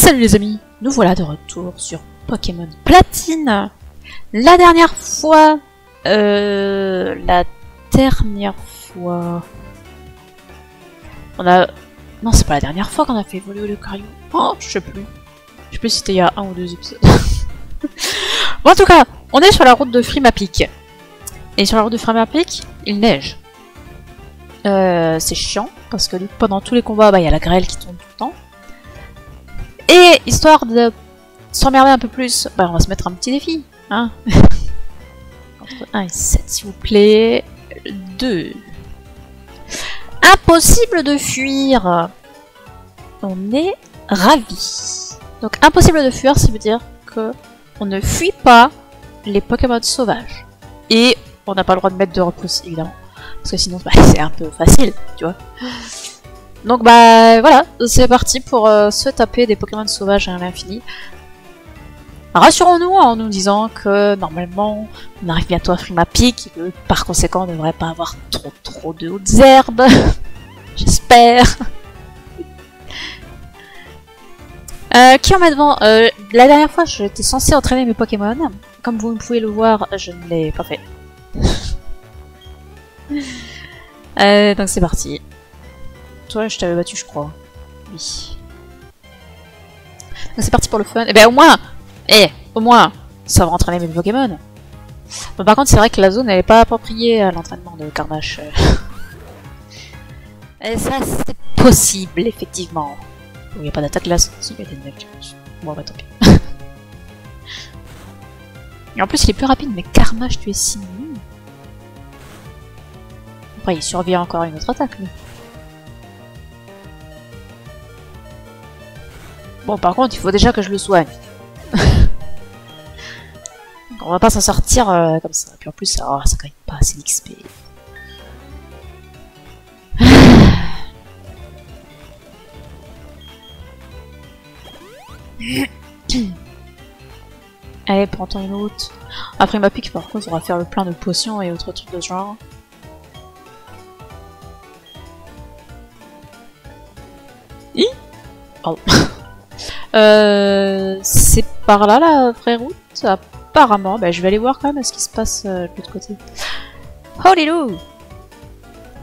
Salut les amis, nous voilà de retour sur Pokémon Platine. La dernière fois, on a... Non, c'est pas la dernière fois qu'on a fait évoluer le Lucario. Oh, je sais plus. Je sais plus si c'était il y a 1 ou 2 épisodes. Bon, en tout cas, on est sur la route de Frimapic. Et sur la route de Frimapic, il neige. C'est chiant, parce que pendant tous les combats, il y a la grêle qui tombe tout le temps. Et histoire de s'emmerder un peu plus, on va se mettre un petit défi. Hein. Entre 1 et 7, s'il vous plaît. 2. Impossible de fuir. On est ravis. Donc impossible de fuir, ça veut dire que on ne fuit pas les Pokémon sauvages. Et on n'a pas le droit de mettre de repousse, évidemment. Parce que sinon, c'est un peu facile, tu vois. Donc voilà, c'est parti pour se taper des Pokémon sauvages à l'infini. Rassurons-nous en nous disant que normalement on arrive bientôt à Frimapic et que par conséquent on ne devrait pas avoir trop de hautes herbes. J'espère. Qui en met devant la dernière fois j'étais censée entraîner mes Pokémon. Comme vous pouvez le voir, je ne l'ai pas fait. Donc c'est parti. Toi, je t'avais battu, je crois. Oui. Donc c'est parti pour le fun. Et au moins, ça va entraîner mes Pokémon. Bon, par contre, c'est vrai que la zone, elle est pas appropriée à l'entraînement de Carnache. Et ça, c'est possible, effectivement. Il n'y a pas d'attaque glace. Si, il y a des neiges. Bon, tant pis. Et en plus, il est plus rapide, mais Carnache, tu es si nul. Après, il survit encore à une autre attaque, lui. Bon, par contre, il faut déjà que je le soigne. On va pas s'en sortir comme ça. Puis en plus, ça gagne pas assez d'XP. Allez, prends-toi une autre. Après ma pique, par contre, on va faire le plein de potions et autres trucs de ce genre. Pardon. C'est par là la vraie route. Apparemment, je vais aller voir quand même ce qui se passe de l'autre côté. Holy Lou!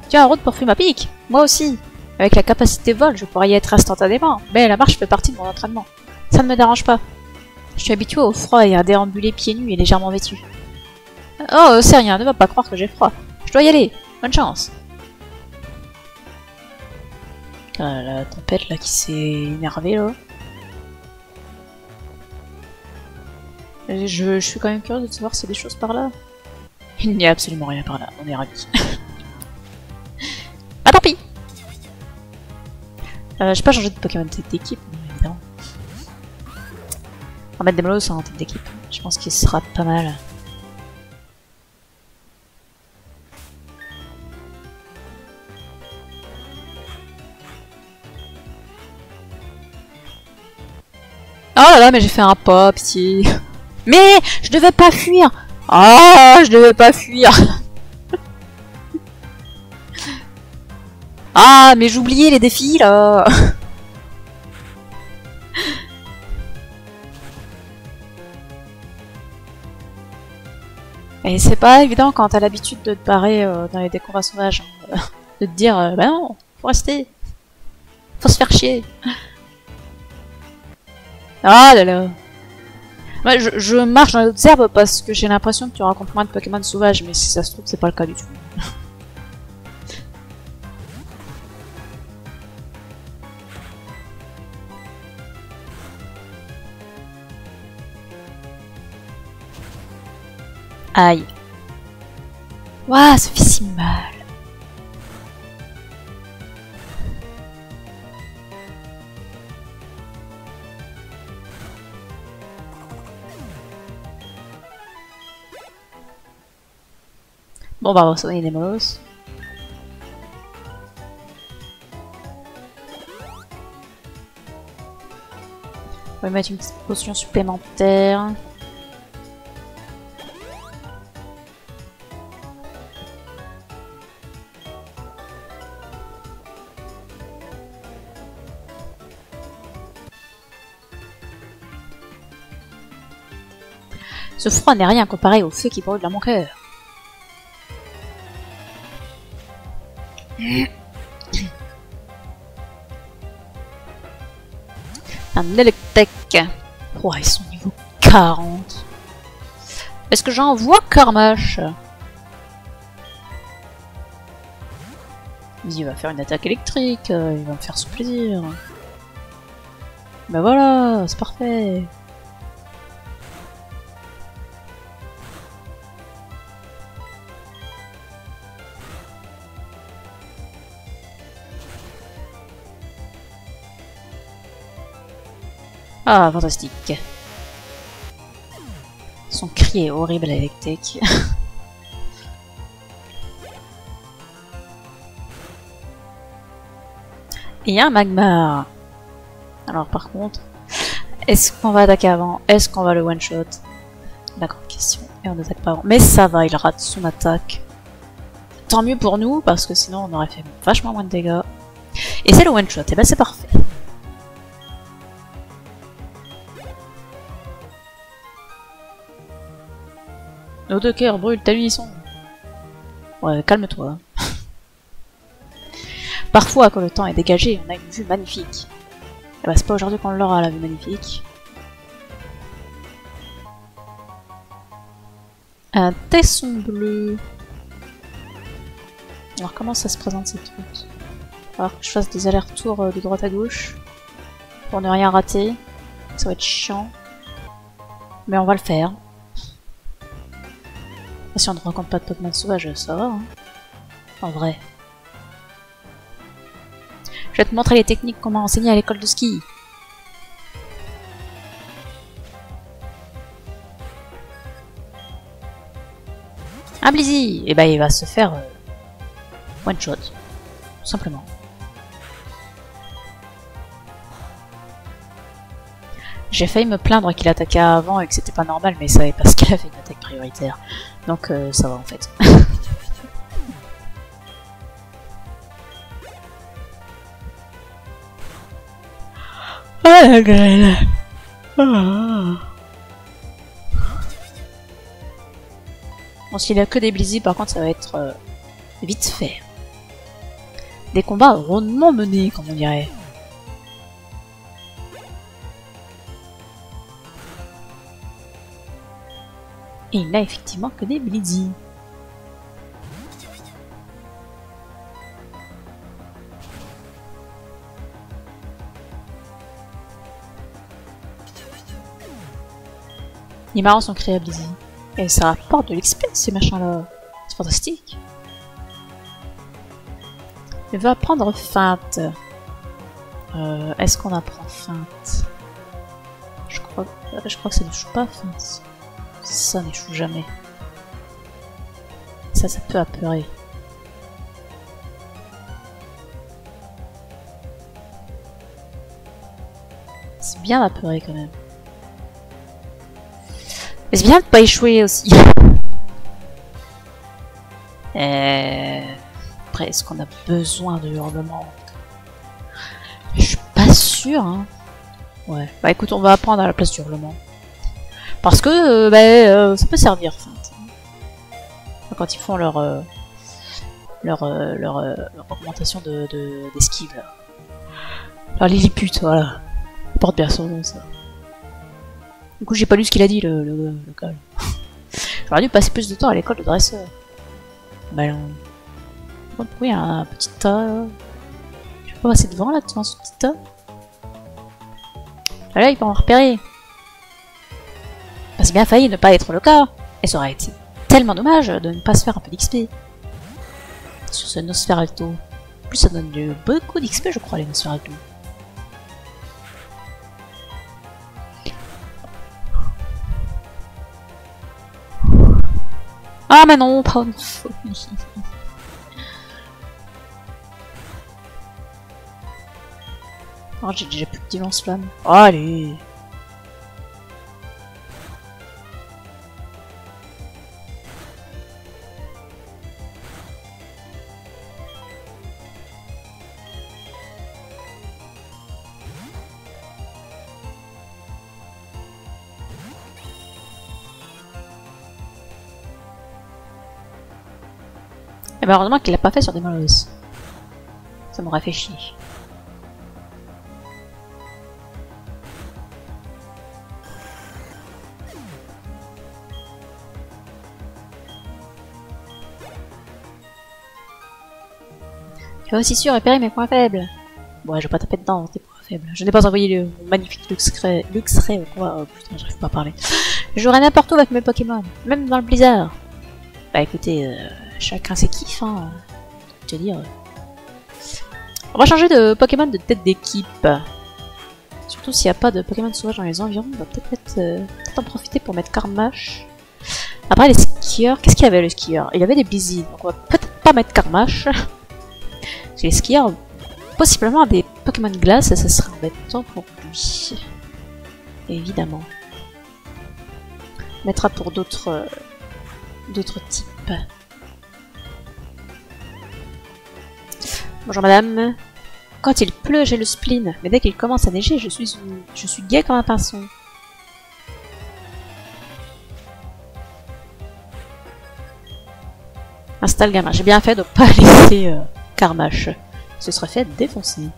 Tiens, en route pour Frimapic! Moi aussi! Avec la capacité vol, je pourrais y être instantanément, mais la marche fait partie de mon entraînement. Ça ne me dérange pas. Je suis habitué au froid et à déambuler pieds nus et légèrement vêtu. Oh, c'est rien, ne va pas croire que j'ai froid. Je dois y aller. Bonne chance. La tempête là qui s'est énervée là. Je suis quand même curieuse de savoir s'il y a des choses par là. Il n'y a absolument rien par là, on est ravis. Ah tant pis. J'ai pas changé de Pokémon tête d'équipe, évidemment. On va mettre des Molos en tête d'équipe, je pense qu'il sera pas mal. Oh là là, mais j'ai fait un pas, pitié. Mais je devais pas fuir. Ah, je devais pas fuir. Ah, mais j'oubliais les défis là. Et c'est pas évident quand t'as l'habitude de te barrer dans les combats sauvages, hein, de te dire bah non, faut rester, faut se faire chier. Ah là là. Ouais, je marche dans les autres herbes parce que j'ai l'impression que tu rencontres moins de Pokémon sauvages, mais si ça se trouve, c'est pas le cas du tout. Aïe. Waouh, ça fait si mal. Bon, on va soigner les Molos. On va mettre une petite potion supplémentaire. Ce froid n'est rien comparé au feu qui brûle dans mon cœur. Un Electek. Oh, ils sont niveau 40. Est-ce que j'en vois Karmash? Il va faire une attaque électrique, il va me faire son plaisir. Ben voilà, c'est parfait. Ah, fantastique. Son cri est horrible à l'électrique. Et il y a un magma. Alors par contre, est-ce qu'on va attaquer avant? Est-ce qu'on va le one-shot? La grande question. Et on n'attaque pas avant. Mais ça va, il rate son attaque. Tant mieux pour nous, parce que sinon on aurait fait vachement moins de dégâts. Et c'est le one-shot, et ben c'est parfait. Nos deux cœurs brûlent à l'unisson. Ouais, calme-toi. Parfois, quand le temps est dégagé, on a une vue magnifique. Et bah, c'est pas aujourd'hui qu'on l'aura, la vue magnifique. Un tesson bleu. Alors, comment ça se présente cette route? Il va falloir que je fasse des allers-retours de droite à gauche. Pour ne rien rater. Ça va être chiant. Mais on va le faire. Si on ne rencontre pas de Pokémon sauvage, ça va. Hein. En vrai. Je vais te montrer les techniques qu'on m'a enseignées à l'école de ski. Un Blizzy! Et bah il va se faire one shot. Tout simplement. J'ai failli me plaindre qu'il attaquait avant et que c'était pas normal, mais ça savait parce qu'il avait une attaque prioritaire. Donc ça va en fait. Ah la grêle. Bon, s'il a que des Blizzy, par contre, ça va être vite fait. Des combats rondement menés, comme on dirait. Et il n'a effectivement que des Blizzy. Il est marrant son cri à Blizzy. Et ça rapporte de l'XP ces machins-là. C'est fantastique. Il va apprendre feinte. Est-ce qu'on apprend feinte? Je crois que ça n'échoue pas feinte. Ça n'échoue jamais. Ça peut apeurer. C'est bien d'apeurer quand même. Mais c'est bien de pas échouer aussi. Après, est-ce qu'on a besoin de hurlement? Je suis pas sûre, hein. Ouais. Bah écoute, on va apprendre à la place du hurlement. Parce que ça peut servir. Quand ils font leur augmentation d'esquive. Alors Lilliput, voilà. Il porte bien son nom, ça. Du coup, j'ai pas lu ce qu'il a dit, le gars. J'aurais dû passer plus de temps à l'école de dresseur. Bah non. Oui, un petit tas. Je peux pas passer devant là, devant ce petit tas. Ah là, il peut en repérer. C'est bien failli ne pas être le cas. Et ça aurait été tellement dommage de ne pas se faire un peu d'XP. Sur ce Nosferatu. En plus, ça donne beaucoup d'XP, je crois, les Nosferatu. Ah, mais non, pas une folie. Oh, j'ai déjà plus de d'immense flamme. Oh, allez. Et ben heureusement qu'il l'a pas fait sur des molosses. Ça m'aurait fait chier. Tu vas aussi sûr repérer mes points faibles. Bon, ouais, je vais pas taper dedans, tes points faibles. Je n'ai pas envoyé le magnifique Luxray au quoi. Oh putain, j'arrive pas à parler. Je jouerai n'importe où avec mes Pokémon, même dans le blizzard. Bah écoutez, chacun ses kiffs, hein. Je veux dire. On va changer de Pokémon de tête d'équipe. Surtout s'il n'y a pas de Pokémon sauvage dans les environs, on va peut-être en profiter pour mettre Carmash. Après les skieurs, qu'est-ce qu'il y avait le skieur? Il y avait des Blizzy, donc on va peut-être pas mettre Carmash. Parce que les skieurs, possiblement des Pokémon glace, et ça serait embêtant pour lui. Évidemment. On mettra pour d'autres types. Bonjour madame. Quand il pleut, j'ai le spleen, mais dès qu'il commence à neiger, je suis gai comme un pinson. Installe gamin. J'ai bien fait de pas laisser Carmash. Ce serait fait défoncer.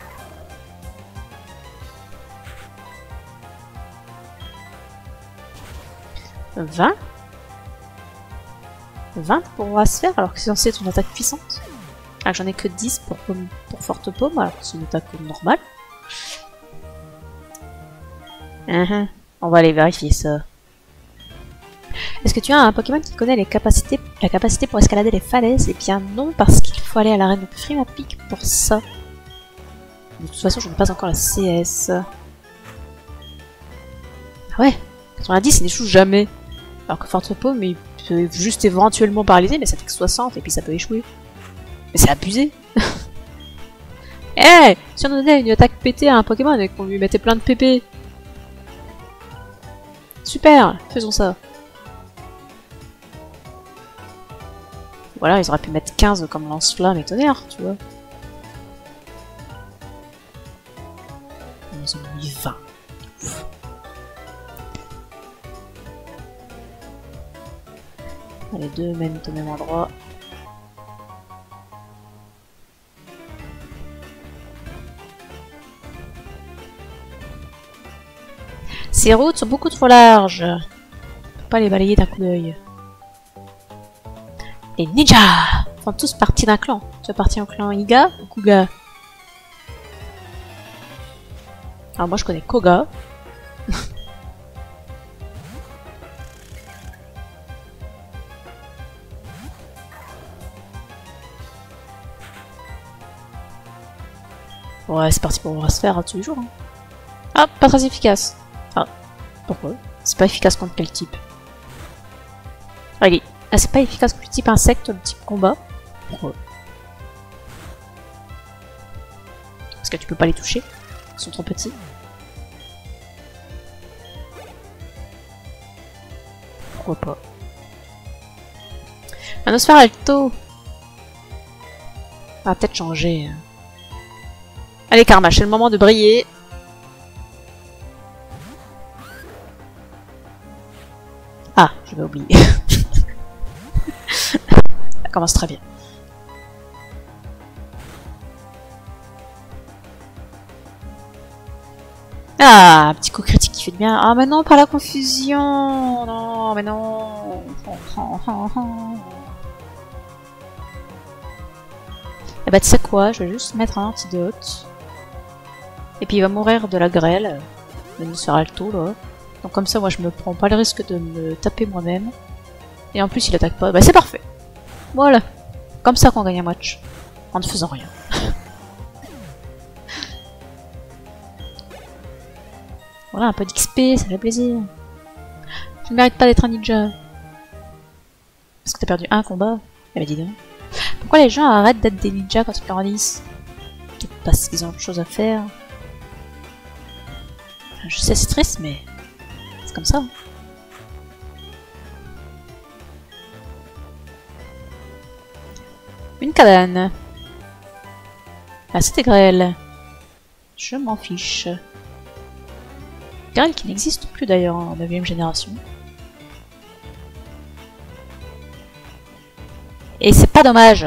« 20 pour se faire alors que c'est censé être une attaque puissante. Ah, j'en ai que 10 pour forte paume, alors que c'est une attaque normale. On va aller vérifier ça. Est-ce que tu as un Pokémon qui connaît la capacité pour escalader les falaises? Eh bien non, parce qu'il faut aller à l'arène de Frimapic pour ça. De toute façon, je n'ai pas encore la CS. Ah ouais, 90, il n'échoue jamais. Alors que forte paume, il peut juste éventuellement paralyser, mais ça fait que 60 et puis ça peut échouer. Mais c'est abusé. Eh hey, si on donnait une attaque pétée à un Pokémon et qu'on lui mettait plein de PP. Super, faisons ça. Voilà, ils auraient pu mettre 15 comme lance-flamme et tonnerre, tu vois. Ils ont mis 20. Ouf. Les deux mènent au même endroit. Ces routes sont beaucoup trop larges. On peut pas les balayer d'un coup d'œil. Les ninjas font tous partie d'un clan. Tu appartiens au clan Iga ou Kuga? Alors moi je connais Koga. Ouais, c'est parti pour se faire tous les jours. Hein. Ah, pas très efficace. Ah, pourquoi? C'est pas efficace contre quel type? Allez, ah, c'est pas efficace contre le type insecte ou le type combat. Pourquoi? Parce que tu peux pas les toucher. Ils sont trop petits. Pourquoi pas? Manosphère Alto. On va peut-être changer. Allez Carmash, c'est le moment de briller. Ah, je vais oublier. Ça commence très bien. Ah, un petit coup critique qui fait du bien. Ah, mais non, pas la confusion. Non, mais non. Eh bah, tu sais quoi, je vais juste mettre un antidote. Et puis il va mourir de la grêle. De se faire alto, là. Donc comme ça, moi, je me prends pas le risque de me taper moi-même. Et en plus, il attaque pas. Bah, c'est parfait. Voilà. Comme ça qu'on gagne un match. En ne faisant rien. Voilà, un peu d'XP, ça fait plaisir. Je ne mérite pas d'être un ninja. Parce que t'as perdu un combat. Eh ben dis donc. Pourquoi les gens arrêtent d'être des ninjas quand ils grandissent? Parce qu'ils ont autre chose à faire. Enfin, je sais, c'est triste, mais c'est comme ça. Une cabane. Ah, c'était Grêle. Je m'en fiche. Grêle qui n'existe plus d'ailleurs en 9ème génération. Et c'est pas dommage,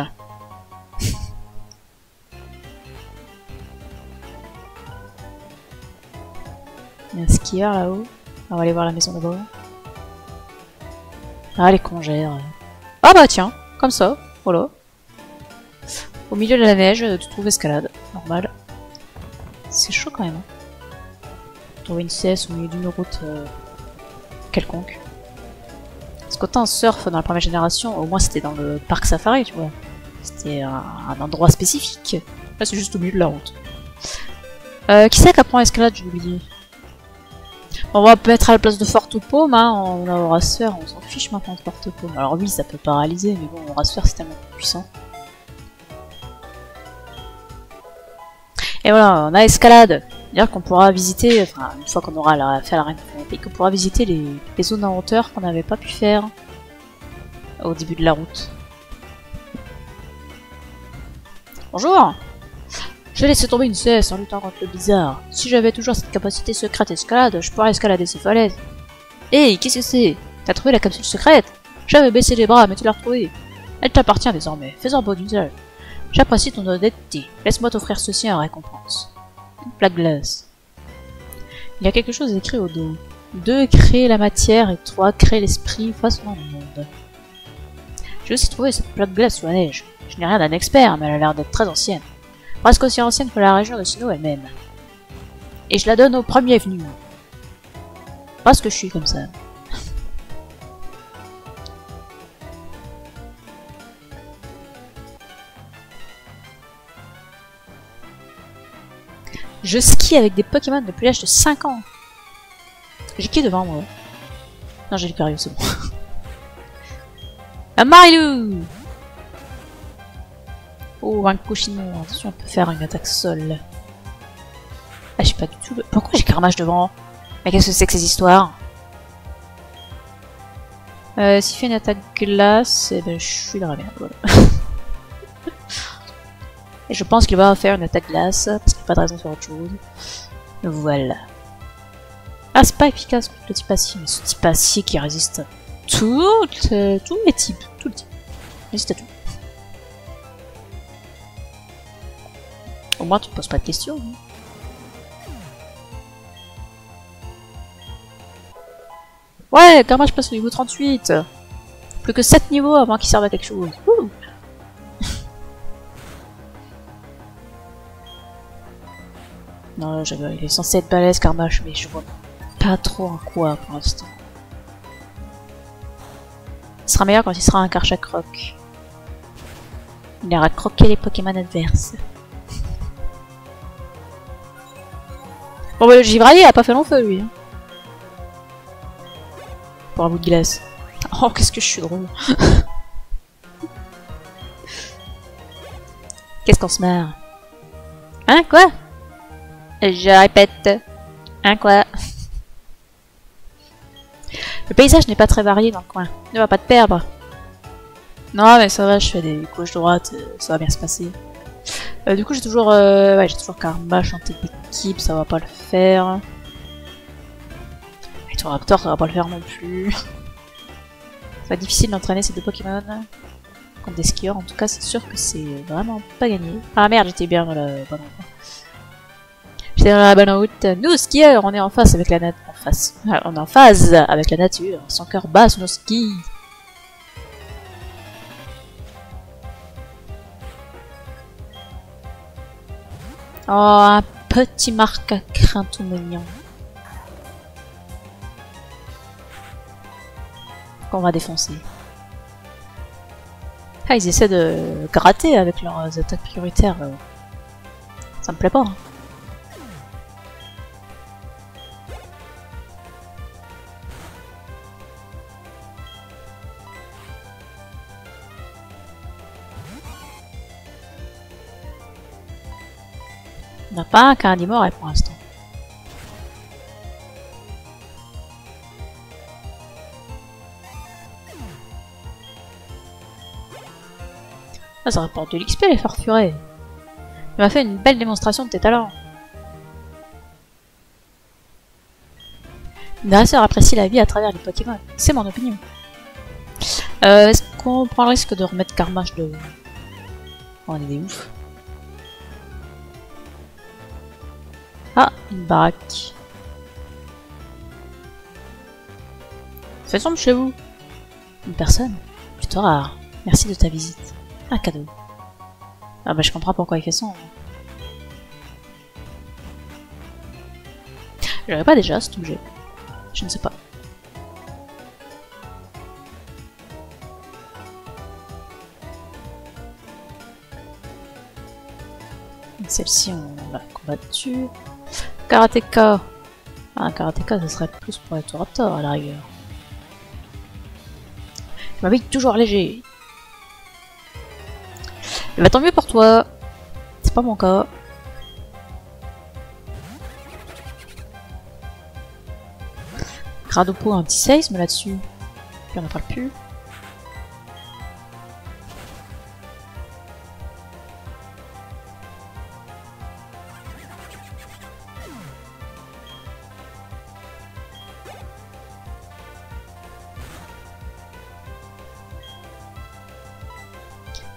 skieurs là-haut. On va aller voir la maison d'abord. Ah, les congères. Ah bah tiens, comme ça, voilà. Au milieu de la neige, tu trouves escalade. Normal. C'est chaud quand même. Trouver une CS au milieu d'une route quelconque. Parce qu'autant surf dans la première génération, au moins c'était dans le parc safari, tu vois. C'était un endroit spécifique. Là c'est juste au milieu de la route. Qui c'est qui apprend escalade, j'ai oublié. On va mettre à la place de Forte Paume, hein, on aura se faire, on s'en fiche maintenant de Forte Paume. Alors oui, ça peut paralyser, mais bon, on aura se faire, c'est tellement puissant. Et voilà, on a escalade. C'est-à-dire qu'on pourra visiter, enfin, une fois qu'on aura fait la reine olympique, on pourra visiter les zones en hauteur qu'on n'avait pas pu faire au début de la route. Bonjour! J'ai laissé tomber une CS en luttant contre le bizarre. Si j'avais toujours cette capacité secrète escalade, je pourrais escalader ces falaises. Hey, qu'est-ce que c'est? T'as trouvé la capsule secrète? J'avais baissé les bras, mais tu l'as retrouvée. Elle t'appartient désormais, fais-en bon usage. J'apprécie ton honnêteté. Laisse-moi t'offrir ceci en récompense. Une plaque glace. Il y a quelque chose écrit au dos. 2. Créer la matière et 3. Créer l'esprit façonnant le monde. J'ai aussi trouvé cette plaque glace sous la neige. Je n'ai rien d'un expert, mais elle a l'air d'être très ancienne. Presque aussi ancienne que la région de Sinnoh elle-même. Et je la donne au premier venu. Parce que je suis comme ça. Je skie avec des Pokémon depuis l'âge de 5 ans. J'ai qui devant moi? Non, j'ai Lucario, c'est bon. Un Marilou! Oh, un cochino. Attention, on peut faire une attaque sol. Ah, je sais pas du tout. Pourquoi j'ai Carmage devant? Mais qu'est-ce que c'est que ces histoires? S'il fait une attaque glace, eh ben, je suis dans la merde. Voilà. Et je pense qu'il va faire une attaque glace, parce qu'il n'y a pas de raison de faire autre chose. Voilà. Ah, c'est pas efficace contre le type acier, mais ce type acier qui résiste à tous les types. Tout le type. Résiste à tout. Au moins, tu te poses pas de questions. Hein. Ouais, Karma, je passe au niveau 38. Plus que 7 niveaux avant qu'il serve à quelque chose. Ouh. Non, il est censé être balèze, Karmash, mais je vois pas trop en quoi pour l'instant. Il sera meilleur quand il sera un Karchakroc. Il ira croquer les Pokémon adverses. Bon, bah, le Givralier a pas fait long feu, lui. Hein. Pour un bout de glace. Oh, qu'est-ce que je suis drôle. Qu'est-ce qu'on se marre? Hein, quoi? Je répète. Hein, quoi? Le paysage n'est pas très varié dans le coin. Ne va pas te perdre. Non, mais ça va, je fais des gauche-droite, ça va bien se passer. Du coup, j'ai toujours Karmash en tête d'équipe, ça va pas le faire. Et ton Raptor, ça va pas le faire non plus. Ça va être difficile d'entraîner ces deux Pokémon contre des skieurs. En tout cas, c'est sûr que c'est vraiment pas gagné. Ah merde, j'étais bien dans la bonne route. J'étais dans la bonne route. Nous, skieurs, on est en face avec la nature. On est en phase avec la nature. Son cœur bat sous nos skis. Oh, un petit marque à crin tout mignon. Qu'on va défoncer. Ah, ils essaient de gratter avec leurs attaques prioritaires. Ça me plaît pas. Hein. On n'a pas un Carnivore pour l'instant. Ah, ça rapporte de l'XP les farfurés. Tu m'as fait une belle démonstration de tes talents. Le dresseur apprécie la vie à travers les Pokémon. C'est mon opinion. Est-ce qu'on prend le risque de remettre Carmash de... Oh, on est des oufs. Ah, une baraque. fait sombre chez vous. Une personne. Plutôt rare. Merci de ta visite. Un cadeau. Ah bah je comprends pourquoi il fait sombre. J'avais pas déjà cet objet. Je ne sais pas. Celle-ci on l'a combattue. Karateka. Ah, un karatéka, ça serait plus pour être raptor à la rigueur. Je m'habille toujours léger. Et bah tant mieux pour toi. C'est pas mon cas. Gradopo un petit séisme là-dessus. Puis on n'en parle plus.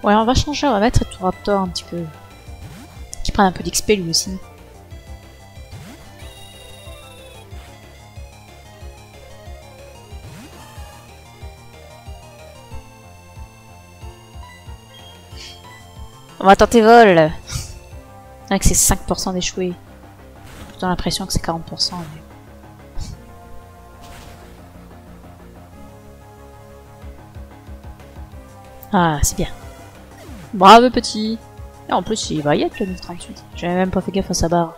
Ouais, on va changer, on va mettre tout Raptor un petit peu. Qui prenne un peu d'XP lui aussi. On va tenter vol. Avec ses 5% d'échoués. J'ai plutôt l'impression que c'est 40%. Mais... Ah, c'est bien. Bravo petit. Et en plus il va y être le 1038. J'avais même pas fait gaffe à sa barre.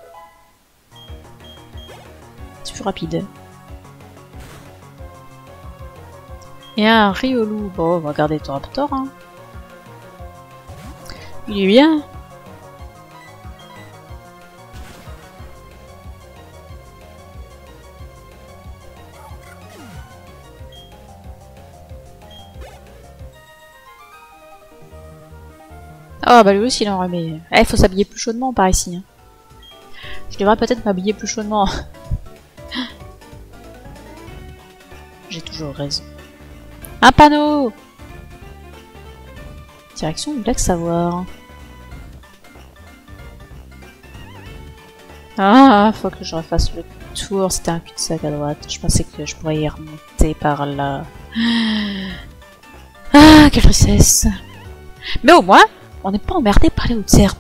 C'est plus rapide. Et un Riolu. Bon, on va garder ton Raptor. Hein. Il est bien. Ah bah lui aussi il en remet. Eh, faut s'habiller plus chaudement par ici. Hein. Je devrais peut-être m'habiller plus chaudement. J'ai toujours raison. Un panneau. Direction du lac Savoir. Ah, faut que je refasse le tour. C'était un cul-de-sac à droite. Je pensais que je pourrais y remonter par là. Ah, quelle tristesse. Mais au moins, on n'est pas emmerdé par les hautes herbes.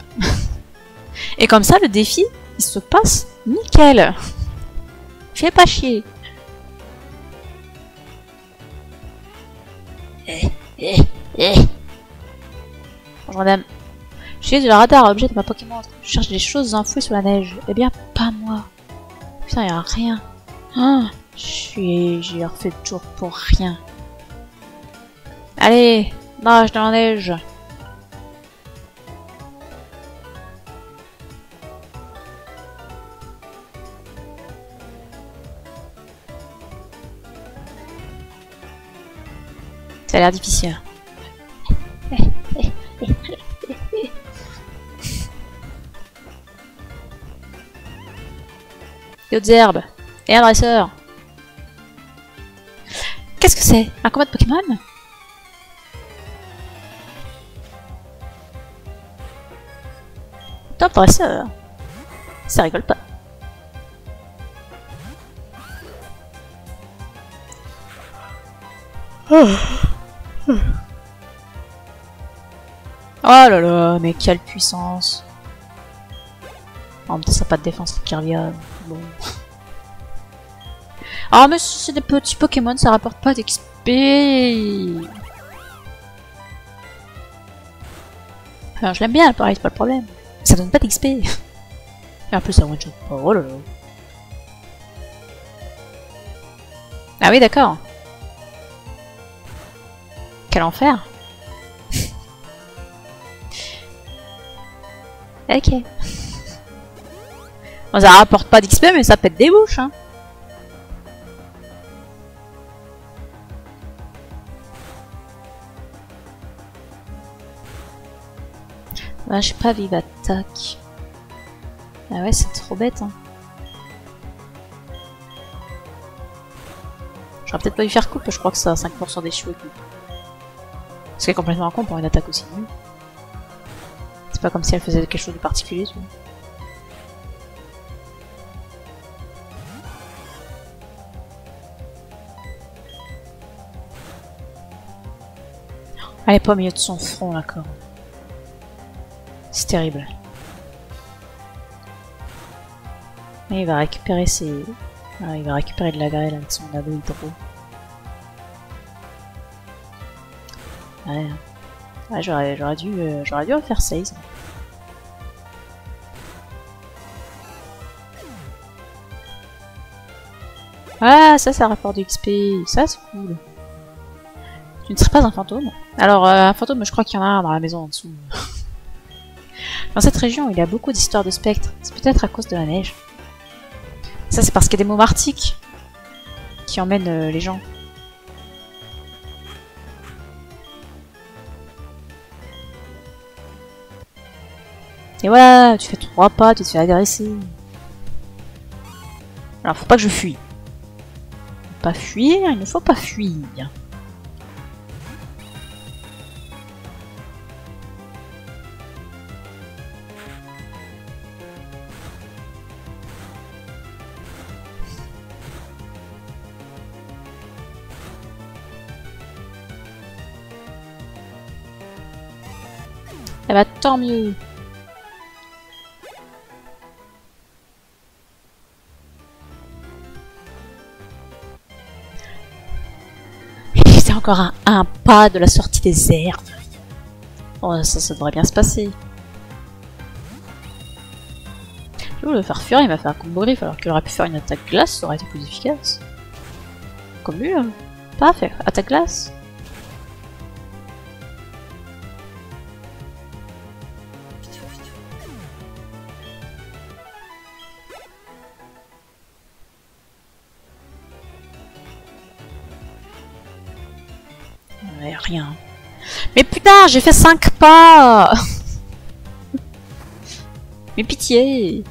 Et comme ça, le défi, il se passe nickel. Fais pas chier. Bonjour madame. Je suis de la radar à objet de ma Pokémon. Je cherche des choses enfouies sous la neige. Eh bien, pas moi. Putain, y'a rien. Ah, j'ai refait le tour pour rien. Allez, nage dans la neige. Ça a l'air difficile. Des hautes herbes. Et un dresseur. Qu'est-ce que c'est? Un combat de Pokémon? Top dresseur. Ça rigole pas. Oh là là, mais quelle puissance! En même temps, ça n'a pas de défense qui revient. Bon. Ah, mais c'est des petits Pokémon, ça rapporte pas d'XP. Alors, je l'aime bien, pareil, c'est pas le problème. Ça donne pas d'XP. Et en plus, ça one shot. Oh là là. Ah oui, d'accord. Quel enfer. Ok. Bon, ça rapporte pas d'XP, mais ça pète des bouches, hein. Ah, je sais pas, vive attaque. Ah ouais, c'est trop bête, hein. J'aurais peut-être pas dû faire coupe, je crois que ça a 5% d'échoué. Ce qui est complètement con pour une attaque aussi nulle. C'est pas comme si elle faisait quelque chose de particulier, tu vois. Elle est pas au milieu de son front, d'accord. C'est terrible. Et il va récupérer ses... Ah, il va récupérer de la grêle avec son ado hydro. Ouais. Ouais, j'aurais dû en faire 16. Ah, ça rapporte du XP. Ça, c'est cool. Tu ne serais pas un fantôme? Alors, un fantôme, je crois qu'il y en a un dans la maison en dessous. Dans cette région, il y a beaucoup d'histoires de spectres. C'est peut-être à cause de la neige. Ça, c'est parce qu'il y a des mots martiques qui emmènent les gens. Et voilà, tu fais 3 pas, tu te fais agresser. Alors, faut pas que je fuis. Faut pas fuir, il ne faut pas fuir. Eh bah, tant mieux. C'est encore un pas de la sortie des herbes. Oh, ça devrait bien se passer. Je veux le faire fuir, il m'a fait un combo griffe alors qu'il aurait pu faire une attaque glace, ça aurait été plus efficace. Comme lui, hein. Pas faire attaque glace. Ouais, rien. Mais putain, j'ai fait 5 pas. Mais pitié.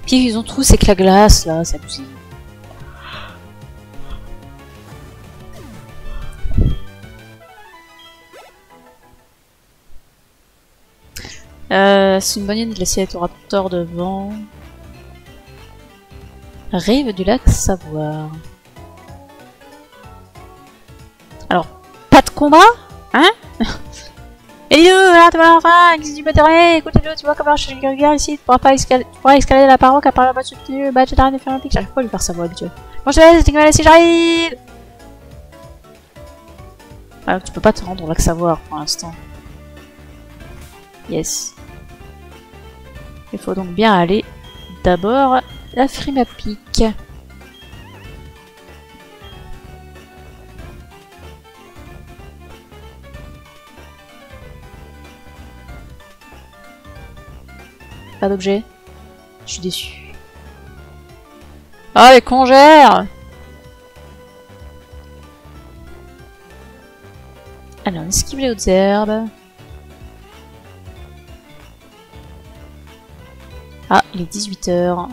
Puis ils ont tous c'est que la glace là, c'est abusé. C'est une bonne idée de laisser les raptors devant. Rive du lac Savoir. Alors, pas de combat? Hein? Elio, là, tu vois enfin, existe du matériel, écoute-le, tu vois comment je regarde ici, tu pourras escalader la paroi qu'à part la battu du badge d'arrêt de faire un pic, j'arrive pas à lui faire sa voix habituelle. Bon, je te laisse, t'es si j'arrive! Alors, tu peux pas te rendre au lac Savoir pour l'instant. Yes. Il faut donc bien aller d'abord la Frimapic. Pas d'objet. Je suis déçu. Ah, les congères! Alors, on esquive les hautes herbes. Ah, il est 18 h.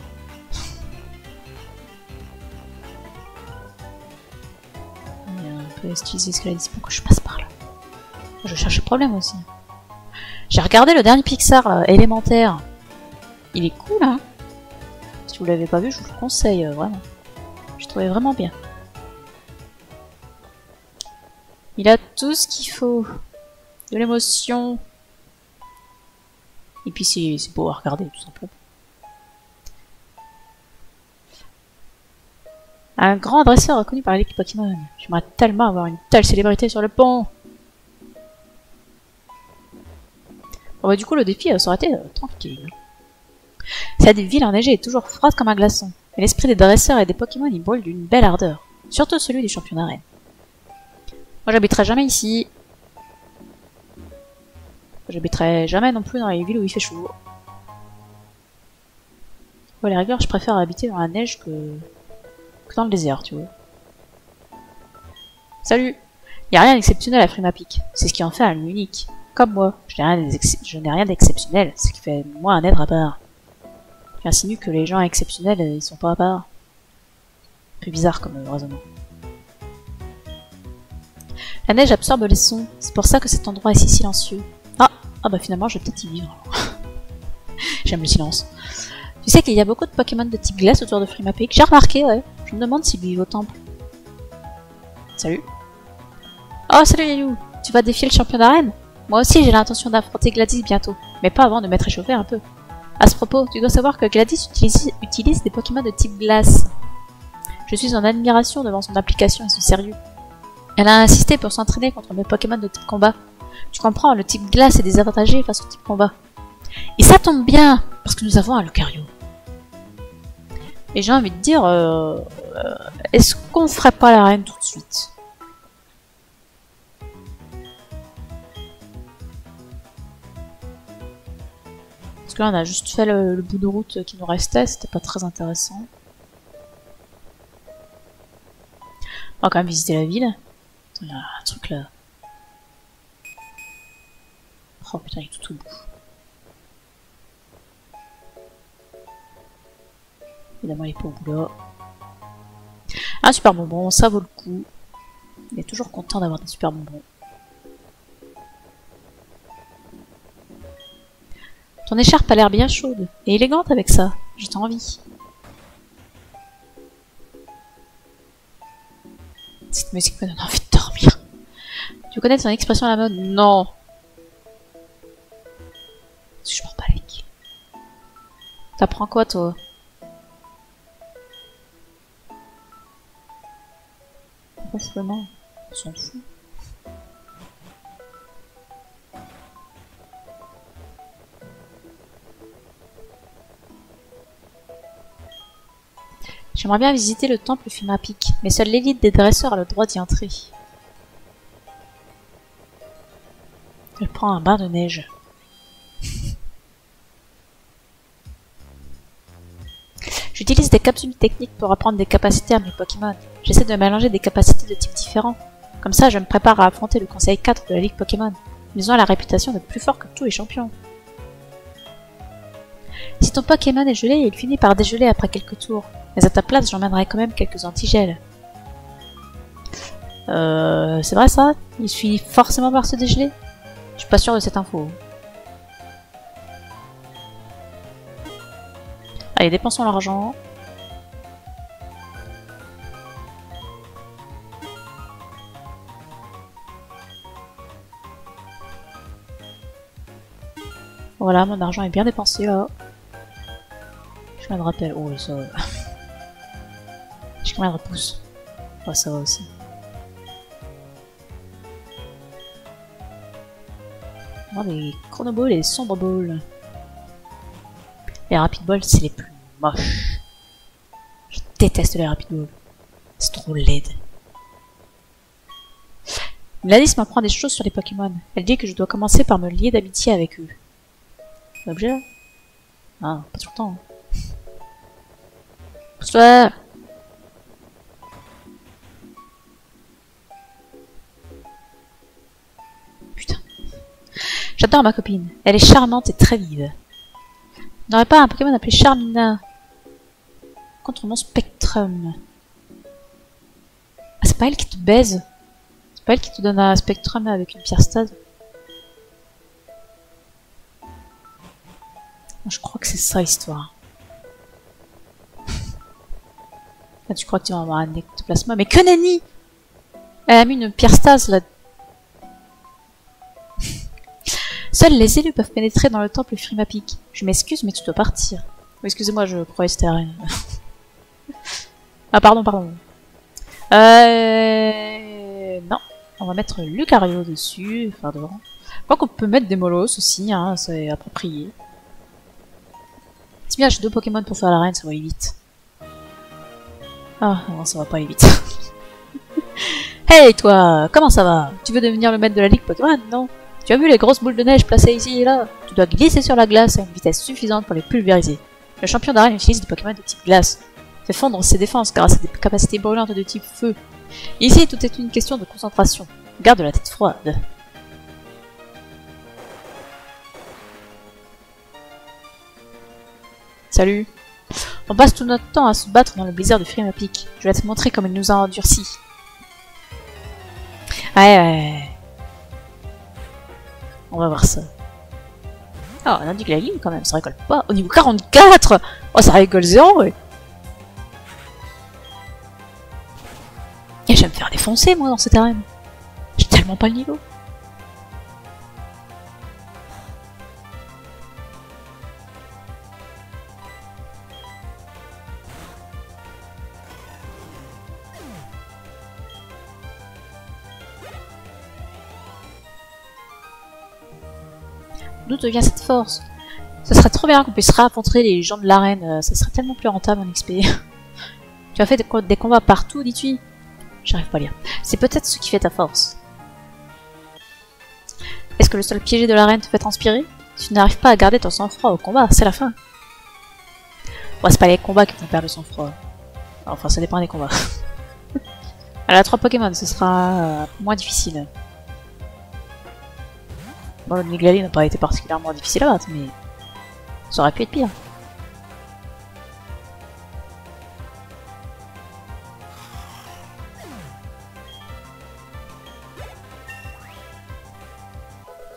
On peut utiliser ce qu'elle a dit pour que je passe par là. Je cherche le problème aussi. J'ai regardé le dernier Pixar élémentaire. Il est cool, hein. Si vous l'avez pas vu, je vous le conseille, vraiment. Je trouvais vraiment bien. Il a tout ce qu'il faut. De l'émotion. Et puis c'est beau à regarder, tout simplement. Un grand dresseur reconnu par l'équipe Pokémon. J'aimerais tellement avoir une telle célébrité sur le pont. Bon bah du coup le défi ça aurait été tranquille. Cette ville enneigée est toujours froide comme un glaçon. Mais l'esprit des dresseurs et des Pokémon y brûle d'une belle ardeur. Surtout celui des championnats reines. Moi j'habiterai jamais ici. J'habiterai jamais non plus dans les villes où il fait chaud. Bon, à la rigueur, je préfère habiter dans la neige que dans le désert, tu vois. Salut! Y a rien d'exceptionnel à Frimapic. C'est ce qui en fait un lieu unique. Comme moi, je n'ai rien d'exceptionnel, ce qui fait de moi un être à part. Tu insinues que les gens exceptionnels, ils sont pas à part. Un peu bizarre comme raisonnement. La neige absorbe les sons, c'est pour ça que cet endroit est si silencieux. Ah bah finalement je vais peut-être y vivre. J'aime le silence. Tu sais qu'il y a beaucoup de Pokémon de type glace autour de Frimapic. J'ai remarqué, ouais. Je me demande s'ils vivent au temple. Salut. Oh, salut Yayou. Tu vas défier le champion d'arène? Moi aussi, j'ai l'intention d'affronter Gladys bientôt. Mais pas avant de m'être échauffé un peu. À ce propos, tu dois savoir que Gladys utilise des Pokémon de type glace. Je suis en admiration devant son application et son sérieux. Elle a insisté pour s'entraîner contre mes Pokémon de type combat. Tu comprends, le type glace est désavantagé face au type combat. Et ça tombe bien, parce que nous avons un Lucario. Et j'ai envie de dire, est-ce qu'on ferait pas l'arène tout de suite? Parce que là on a juste fait le bout de route qui nous restait, c'était pas très intéressant. On va quand même visiter la ville. Attends, il y a un truc là. Oh putain, il est tout au bout. Évidemment, il est pas au bout là. Un super bonbon, ça vaut le coup. Il est toujours content d'avoir des super bonbons. Ton écharpe a l'air bien chaude et élégante avec ça. J'ai envie. Cette musique me donne envie de dormir. Tu connais ton expression à la mode? Non. Je m'en bats les couilles. T'apprends quoi, toi? Ronflement. On s'en fout. J'aimerais bien visiter le temple Frimapic, mais seule l'élite des dresseurs a le droit d'y entrer. Elle prend un bain de neige. J'utilise des capsules techniques pour apprendre des capacités à mes Pokémon. J'essaie de mélanger des capacités de types différents. Comme ça, je me prépare à affronter le conseil 4 de la Ligue Pokémon. Ils ont la réputation d'être plus forts que tous les champions. Si ton Pokémon est gelé, il finit par dégeler après quelques tours. Mais à ta place, j'emmènerai quand même quelques antigels. C'est vrai ça? Il finit forcément par se dégeler? Je suis pas sûre de cette info. Allez, dépensons l'argent. Voilà, mon argent est bien dépensé là. Je me rappelle. Oh, ça va. J'ai combien de repousse? Oh, ça va aussi. Oh, les chronoballs et les sombre balls. Les rapid balls, c'est les plus moches. Je déteste les rapid balls. C'est trop laid. Gladys m'apprend des choses sur les Pokémon. Elle dit que je dois commencer par me lier d'amitié avec eux. C'est obligé là? Ah, pas tout le temps. Pousse-toi! Putain. J'adore ma copine. Elle est charmante et très vive. Il n'aurait pas un Pokémon appelé Charmina contre mon Spectrum. Ah, c'est pas elle qui te baise? C'est pas elle qui te donne un Spectrum avec une pierre stase? Je crois que c'est ça l'histoire. Là, tu crois que tu vas avoir un ectoplasma? Mais que nenni! Elle a mis une pierre stase là. Seuls les élus peuvent pénétrer dans le temple Frimapic. Je m'excuse, mais tu dois partir. Oh, excusez-moi, je croyais que c'était rien. Ah, pardon. Non. On va mettre Lucario dessus, enfin devant. Je crois qu'on peut mettre des molosses aussi, hein, c'est approprié. C'est bien, j'ai 2 Pokémon pour faire l'arène, ça va aller vite. Ah, non, ça va pas aller vite. Hey, toi, comment ça va? Tu veux devenir le maître de la Ligue Pokémon, non? Tu as vu les grosses boules de neige placées ici et là? Tu dois glisser sur la glace à une vitesse suffisante pour les pulvériser. Le champion d'arène utilise des Pokémon de type glace. Fait fondre ses défenses grâce à des capacités brûlantes de type feu. Ici, tout est une question de concentration. Garde la tête froide. Salut. On passe tout notre temps à se battre dans le blizzard de Frimapic. Je vais te montrer comme il nous a endurcis. Ouais. On va voir ça. Ah, on a dit que la ligne quand même, ça rigole pas. Au niveau 44! Oh, ça rigole zéro, ouais. Et je vais me faire défoncer, moi, dans cette arène. J'ai tellement pas le niveau. D'où vient cette force? Ce serait trop bien qu'on puisse réaffronter les gens de l'arène, ça serait tellement plus rentable en XP. Tu as fait des combats partout, dis-tu? J'arrive pas à lire. C'est peut-être ce qui fait ta force. Est-ce que le sol piégé de l'arène te fait transpirer? Tu n'arrives pas à garder ton sang-froid au combat, c'est la fin. Bon, c'est pas les combats qui font perdre le sang-froid. Enfin, ça dépend des combats. Elle a 3 Pokémon, ce sera moins difficile. Bon, le Niglali n'a pas été particulièrement difficile à battre, mais ça aurait pu être pire.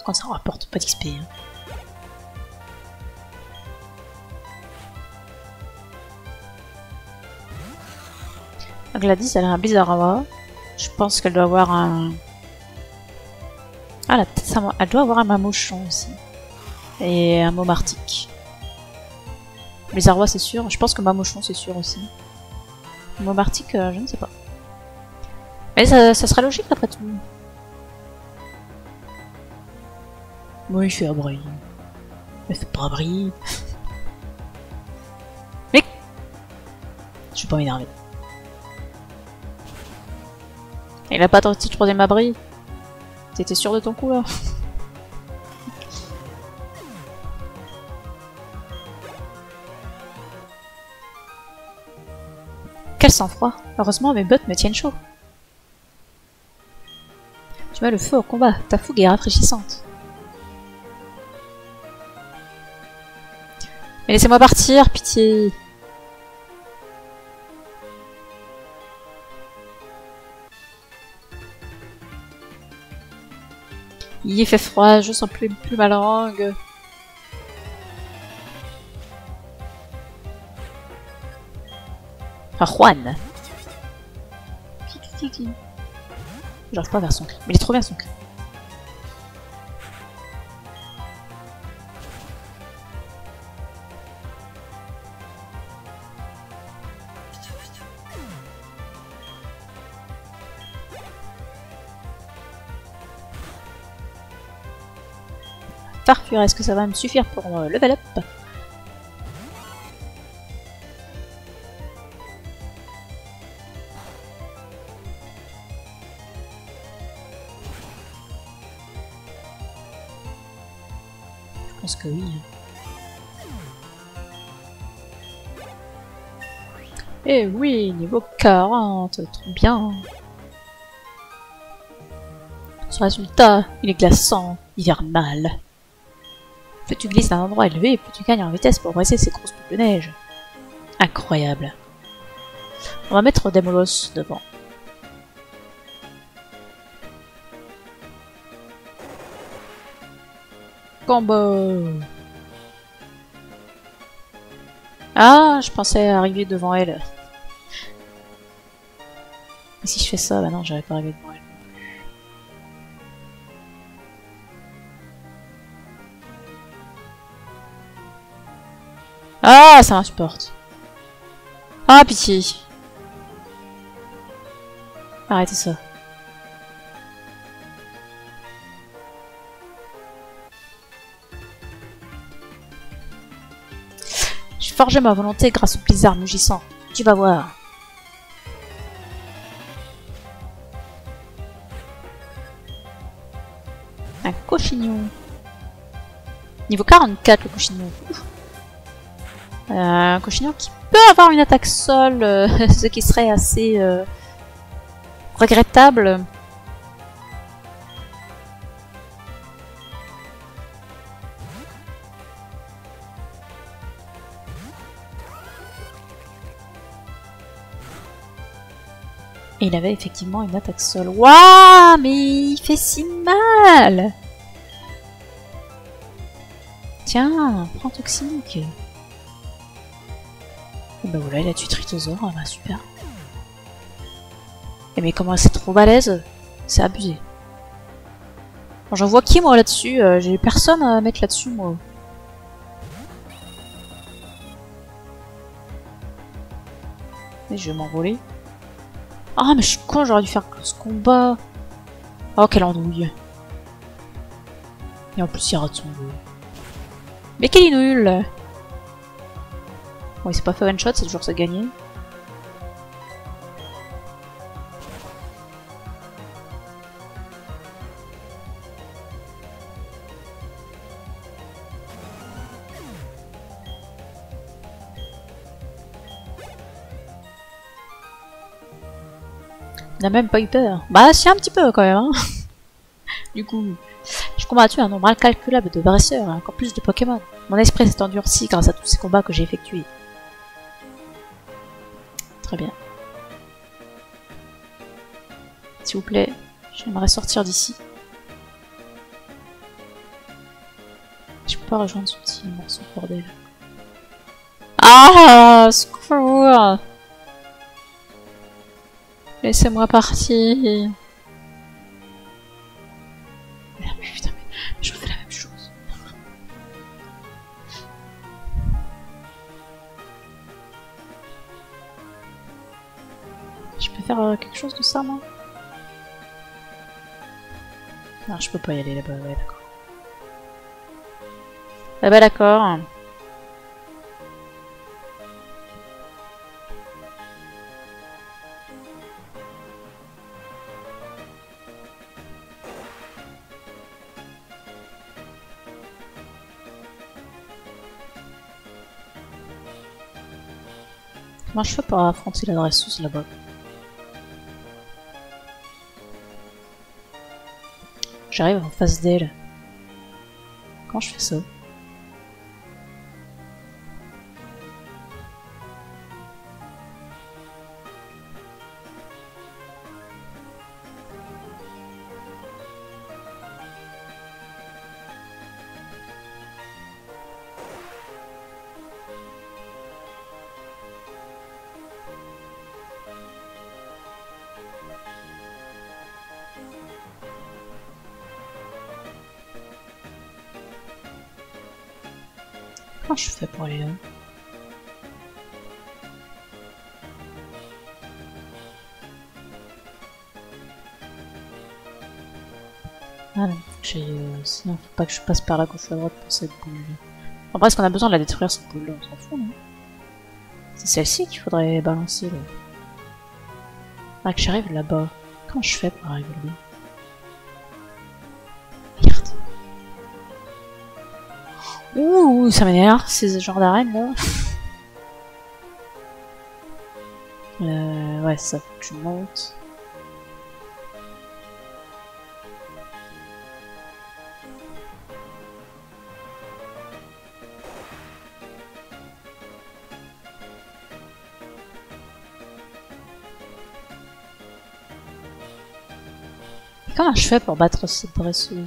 Quand ça rapporte pas d'XP. Hein. Gladys, elle a un Blizzarawa. Je pense qu'elle doit avoir un... Ah, elle doit avoir un Mamauchon aussi. Et un Momartic. Blizzarawa, c'est sûr. Je pense que Mamauchon, c'est sûr aussi. Momartic, je ne sais pas. Mais ça serait logique après tout. Moi, il fait abri. Il fait pas abri. Mais... Je vais pas m'énerver. Il a pas tenté le 3ème abri. T'étais sûr de ton coup là? Quel sang-froid! Heureusement mes bottes me tiennent chaud. Tu mets le feu au combat, ta fougue est rafraîchissante. Mais laissez-moi partir, pitié! Il fait froid, je sens plus ma langue. Ah, Juan. J'arrive pas vers son cri. Mais il est trop bien son cri. Farfure, est-ce que ça va me suffire pour level up? Je pense que oui. Eh oui, niveau 40, trop bien. Son résultat, il est glaçant, hivernal. Plus tu glisses d'un endroit élevé, plus tu gagnes en vitesse pour briser ces grosses boules de neige. Incroyable. On va mettre Demolos devant. Combo. Ah, je pensais arriver devant elle. Et si je fais ça, bah non, j'arrive pas arriver devant elle. Ah, ça m'insupporte. Ah, pitié. Arrêtez ça. J'ai forgé ma volonté grâce au blizzard mugissant. Tu vas voir. Un cochignon. Niveau 44, le cochignon. Un cochignon qui peut avoir une attaque sol, ce qui serait assez regrettable. Et il avait effectivement une attaque sol. Waouh, mais il fait si mal! Tiens, prends toxique. Et bah voilà, il a tué Trittosaur, ah bah super. Et mais comment c'est trop balèze, c'est abusé. Bon, j'en vois qui moi là-dessus, j'ai personne à mettre là-dessus moi. Et je vais m'envoler. Ah mais je suis con, j'aurais dû faire ce combat. Oh quelle andouille. Et en plus il rate son jeu. Mais quel est nul. Bon il s'est pas fait one shot, c'est toujours ça gagner. On n'a même pas eu peur. Bah si un petit peu quand même hein. Du coup, j'ai combattu un nombre incalculable de dresseurs et encore plus de Pokémon. Mon esprit s'est endurci grâce à tous ces combats que j'ai effectués. Très bien. S'il vous plaît, j'aimerais sortir d'ici. Je peux pas rejoindre ce petit morceau de bordel. Ah, secours! Laissez-moi partir. Merde, mais putain, mais je refais la même chose. Je peux faire quelque chose de ça, moi? Non, je peux pas y aller là-bas, ouais, d'accord. Ah bah d'accord. Comment je fais pour affronter la dresseuse là-bas? J'arrive en face d'elle. Comment je fais ça? Comment je fais pour aller là? Ah non, sinon faut pas que je passe par la gauche à droite pour cette boule. Après, est-ce qu'on a besoin de la détruire cette boule là? On s'en fout, non? C'est celle-ci qu'il faudrait balancer là. Ah, que j'arrive là-bas. Comment je fais pour arriver là-bas? Merde. Ouh, ça m'énerve, ces genres d'arènes là. Ouais, ça faut que tu montes. Comment je fais pour battre cette dresseuse?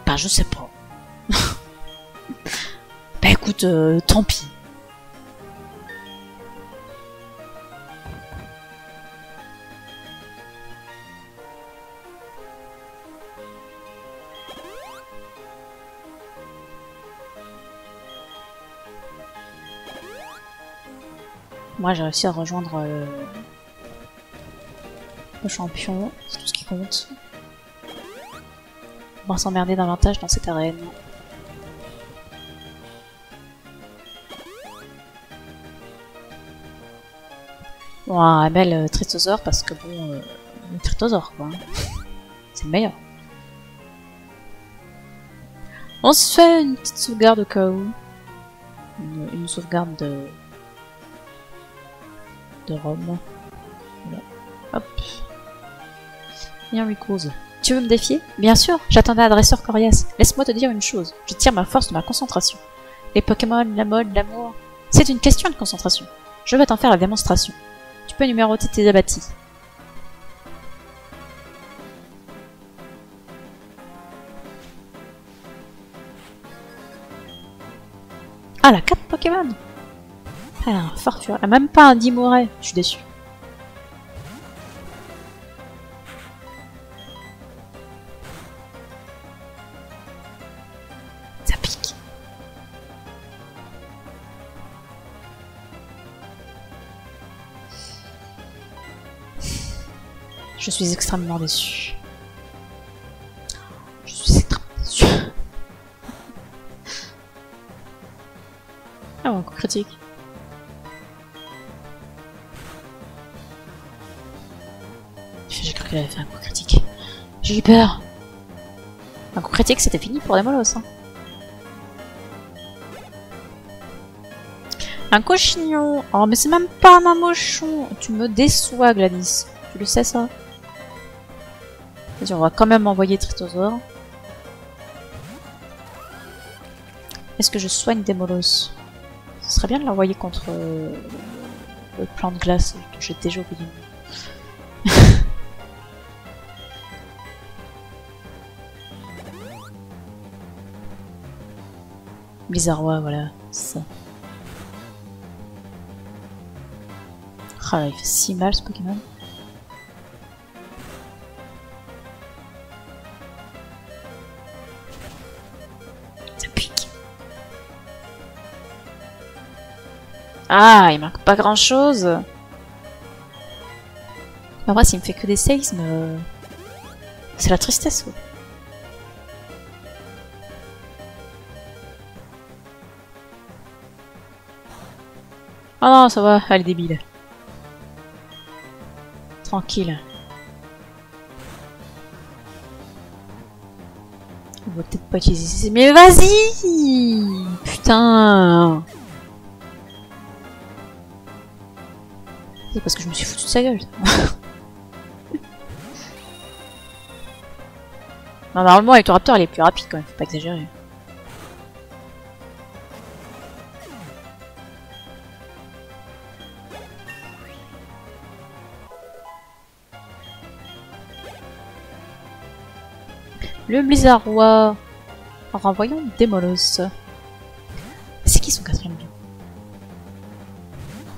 Bah je sais pas. Bah écoute, tant pis. Moi j'ai réussi à rejoindre le champion, c'est tout ce qui compte. On va s'emmerder davantage dans cette arène. Bon, un bel Trittosaur parce que bon, le Trittosaur quoi. C'est le meilleur. On se fait une petite sauvegarde au cas où. Une sauvegarde de Rome. Voilà. Hop. Bien Ricose. Tu veux me défier? Bien sûr, j'attendais un dresseur coriace. Laisse-moi te dire une chose. Je tire ma force de ma concentration. Les Pokémon, la mode, l'amour, C'est une question de concentration. Je vais t'en faire la démonstration. Tu peux numéroter tes abattis. Ah, la carte Pokémon! Elle a un Farfure. Elle a même pas un Dimoré. Je suis déçu. Ça pique. Je suis extrêmement déçu. Je suis extrêmement déçu. Ah, un coup critique. J'ai cru qu'elle avait fait un coup critique. J'ai eu peur. Un coup critique, c'était fini pour les molosses. Hein. Un cochignon. Oh, mais c'est même pas un mochon. Tu me déçois, Gladys. Tu le sais, ça? Vas-y, on va quand même envoyer Tritosaur. Est-ce que je soigne des molosses? Ce serait bien de l'envoyer contre le plan de glace que j'ai déjà oublié. Blizzardois, voilà, c'est ça. Ah, il fait si mal ce Pokémon. Ça pique. Ah, il manque pas grand chose. Après, s'il me fait que des séismes, c'est la tristesse. Ouais. Oh non, ça va, elle est débile. Tranquille. On va peut-être pas utiliser... Mais vas-y! Putain! C'est parce que je me suis foutu de sa gueule. Non, normalement, avec le Raptor, il est plus rapide quand même, faut pas exagérer. Le Blizzardois. En renvoyant des molosses. C'est qui son quatrième bio?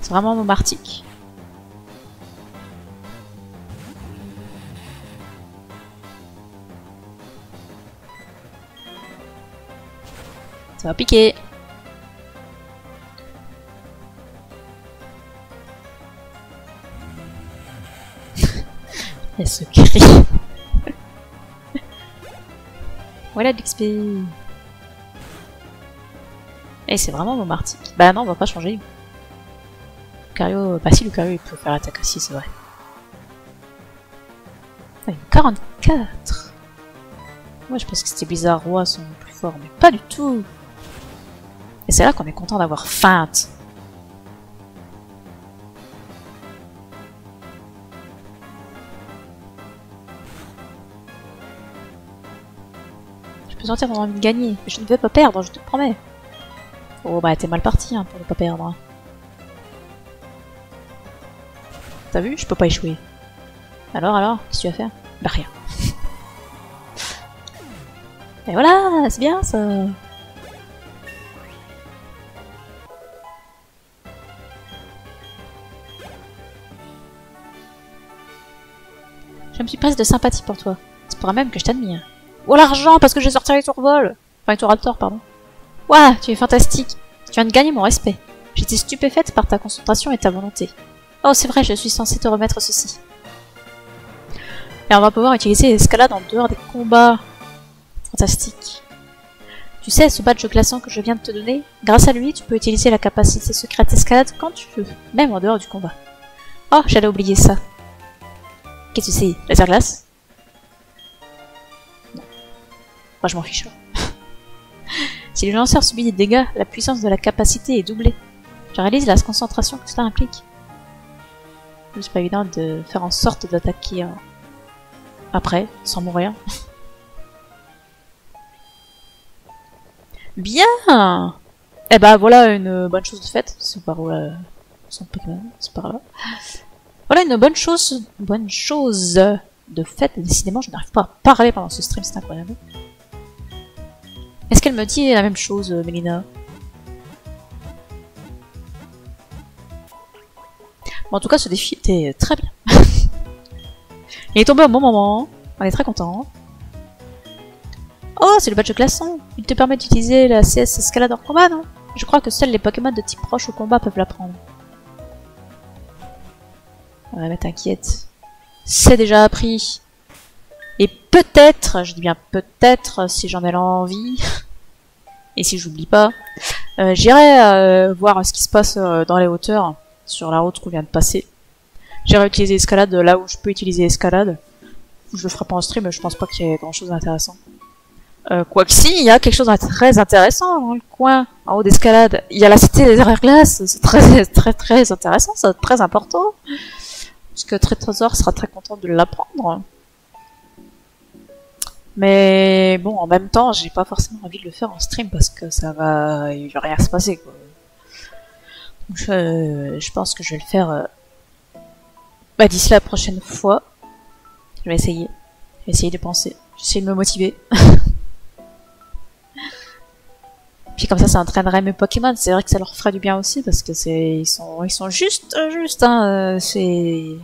C'est vraiment Momartic. Ça va piquer. Elle se crie. Voilà de l'XP. Et c'est vraiment Momartic. Bah non, on va pas changer. Lucario... Bah si, Lucario il peut faire l'attaque aussi, c'est vrai. Ah, il y a 44. Moi je pense que c'était Blizzardois sont plus forts, mais pas du tout. Et c'est là qu'on est content d'avoir feinte. Je peux sentir ton envie de gagner, mais je ne vais pas perdre, je te promets. Oh bah t'es mal parti hein, pour ne pas perdre. T'as vu, je peux pas échouer. Alors, qu'est-ce que tu vas faire? Bah rien. Et voilà, c'est bien ça. Je me suis presque de sympathie pour toi. C'est pour même que je t'admire. Oh l'argent, parce que j'ai sorti avec ton vol. Enfin avec ton Raptor, pardon. Ouah, tu es fantastique. Tu viens de gagner mon respect. J'étais stupéfaite par ta concentration et ta volonté. Oh c'est vrai, je suis censée te remettre ceci. Et on va pouvoir utiliser l'escalade en dehors des combats. Fantastique. Tu sais, ce badge glaçant que je viens de te donner, grâce à lui, tu peux utiliser la capacité secrète escalade quand tu veux, même en dehors du combat. Oh, j'allais oublier ça. Qu'est-ce que c'est? Laser glace? Non. Moi, je m'en fiche. Si le lanceur subit des dégâts, la puissance de la capacité est doublée. Tu réalises la concentration que cela implique. C'est pas évident de faire en sorte d'attaquer après, sans mourir. Bien! Eh bah voilà une bonne chose de faite. C'est par où là? Son Pokémon, c'est par là. Voilà une bonne chose de fait. Décidément, je n'arrive pas à parler pendant ce stream, c'est incroyable. Est-ce qu'elle me dit la même chose, Mélina? Bon, en tout cas, ce défi était très bien. Il est tombé au bon moment. On est très content. Oh, c'est le badge glaçon. Il te permet d'utiliser la CS escalade en combat, non? Je crois que seuls les Pokémon de type proche au combat peuvent la prendre. Ouais, mais t'inquiète. C'est déjà appris. Et peut-être, je dis bien peut-être, si j'en ai l'envie, et si j'oublie pas, j'irai voir ce qui se passe dans les hauteurs, sur la route qu'on vient de passer. J'irai utiliser escalade là où je peux utiliser escalade. Je le ferai pas en stream, mais je pense pas qu'il y ait grand chose d'intéressant. Quoique si, il y a quelque chose de très intéressant dans le coin, en haut d'escalade. Il y a la cité des arrière-glaces, c'est très intéressant, c'est très important. Parce que Trésor sera très content de l'apprendre. Mais bon, en même temps, j'ai pas forcément envie de le faire en stream parce que il va rien se passer, quoi. Donc, je pense que je vais le faire d'ici la prochaine fois. Je vais essayer. Je vais essayer de penser. Je vais essayer de me motiver. Puis comme ça entraînerait mes Pokémon. C'est vrai que ça leur ferait du bien aussi parce que ils sont juste, hein. C'est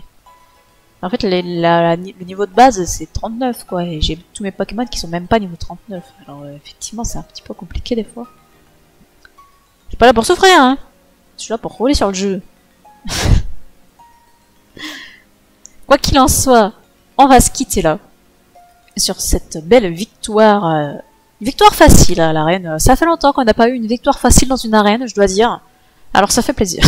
en fait le niveau de base c'est 39 quoi. Et j'ai tous mes Pokémon qui sont même pas niveau 39. Alors effectivement c'est un petit peu compliqué des fois. Je suis pas là pour souffrir, hein. Je suis là pour rouler sur le jeu. Quoi qu'il en soit, on va se quitter là. Sur cette belle victoire. Victoire facile à l'arène. Ça fait longtemps qu'on n'a pas eu une victoire facile dans une arène, je dois dire. Alors ça fait plaisir.